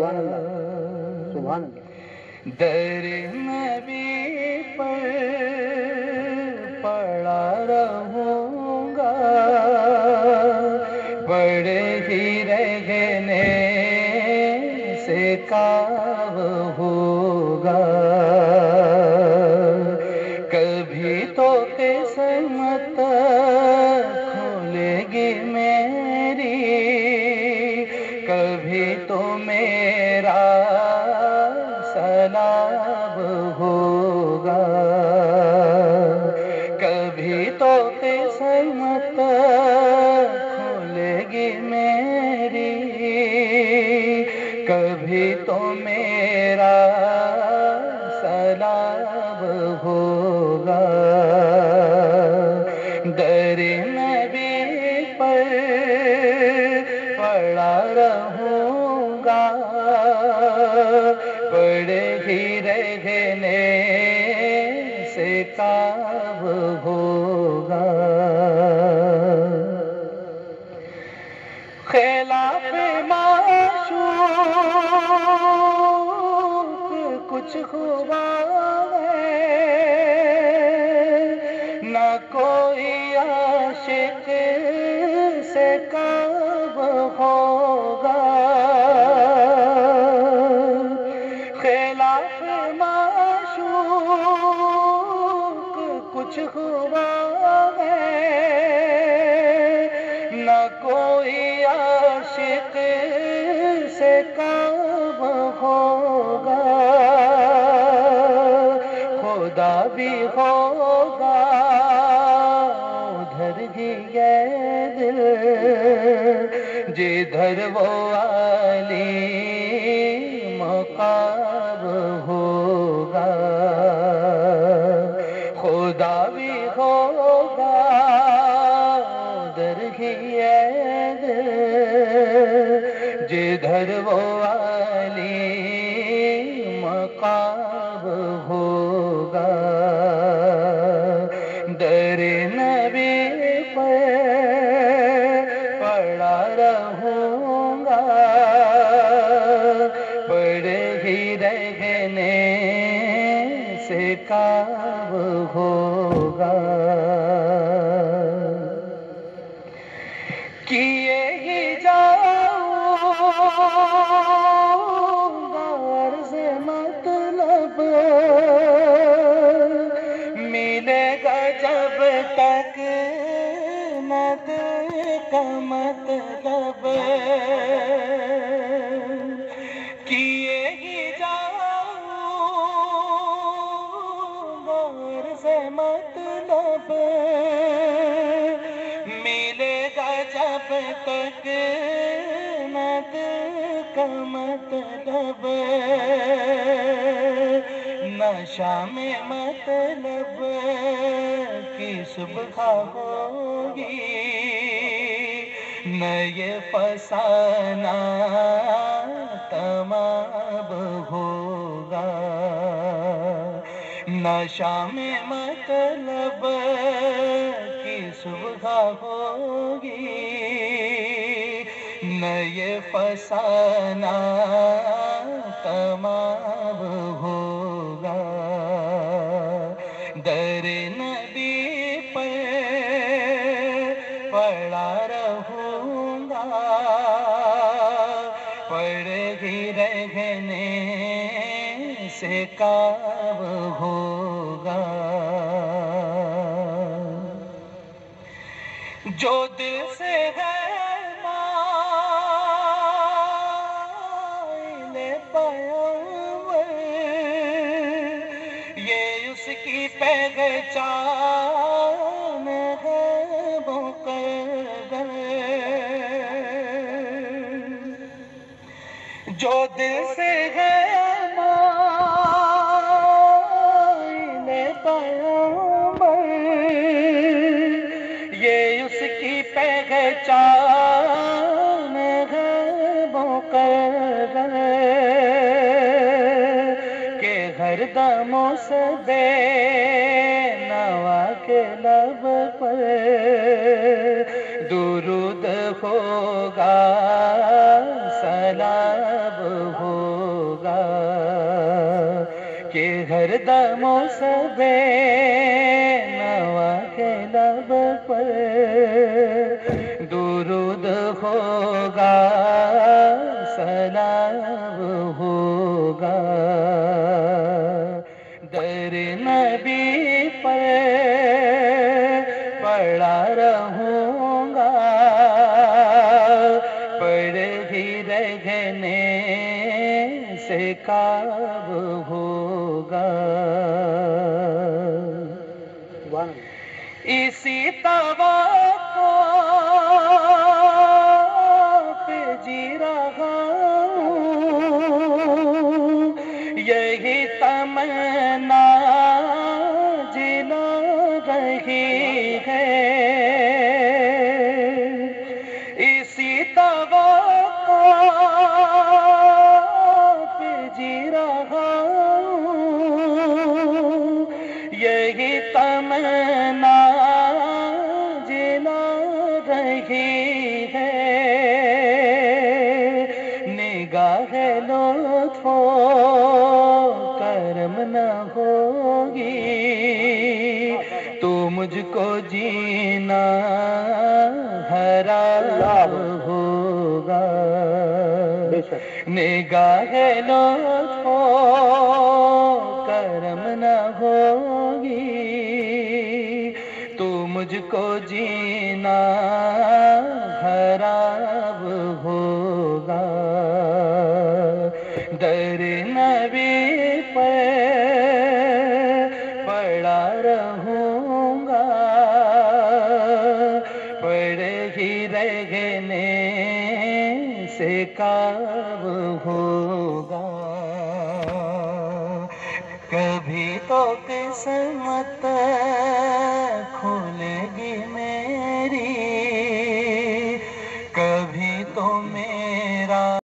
سبحان اللہ سبحان اللہ. در نبی پر پڑا رہوں گا، پڑے ہی رہنے سے کام ہوگا. کبھی تو قسمت کھلے گی میری، کبھی تو میرا سلام ہوگا. کبھی تو قسمت کھلے گی میری، کبھی تو میرا سلام ہوگا. در نبی پر پڑا رہوں گا، پڑے ہی رہنے سے کام ہوگا. خلاف معشوق کچھ ہوا ہے، نہ کوئی عاشق سے کام ہوگا. خلاف معشوق کچھ ہوا ہے، نہ کوئی عاشق سے کام ہوگا. خدا بھی ہوگا ادھر ہی یہ دل جدھر وہ علی مقام ہوگا. خدا بھی ہوگا ادھر ہی یہ دل جدھر وہ علی مقام ہوگا. در نبی پر پڑا رہوں گا، پڑے ہی رہنے سے کام ہوگا. کیے ہی جاؤں گا عرض مطلب، ملے گا جب تک نہ دل کا مطلب. کیے ہی جاؤں گا عرض مطلب، ملے گا جب تک نہ دل کا مطلب. نہ شام مطلب کی صبح ہوگی، نہ یہ فسانہ تمام ہوگا. نہ شام مطلب کی صبح ہوگی، نہ یہ فسانہ تمام ہوگا. در نبی پر پڑا رہوں گا، پڑے ہی رہنے سے کام ہوگا. جو دل سے ہے مائل پیغمبر، یہ اس کی پہچان ہے مقدر. جو دل سے ہے مائل پیغمبر، یہ اس کی پہچان ہے مقرر. کہ ہر دم اس بے نوا کے لب پر درود ہوگا، سلام ہوگا کہ ہر دم سب نوا کے لب پر درود ہوگا سلام ہوگا در نبی پر پڑا رہوں گا پڑھ ہی رہنے سے کاب ہوگا اسی توقع پہ جی رہا ہوں یہی تمنا جلا رہی ہے اسی توقع پہ جی رہا ہوں یہی تمنا جلا رہی ہے نگاہ لطف و کرم نہ ہوگی تو مجھ کو جینا حرام ہوگا نگاہ لطف و کرم نہ ہوگی تو مجھ کو جینا حرام ہوگا در نبی پر پڑا رہوں گا پڑھ ہی رہنے سے کام ہوگا کبھی تو قسمت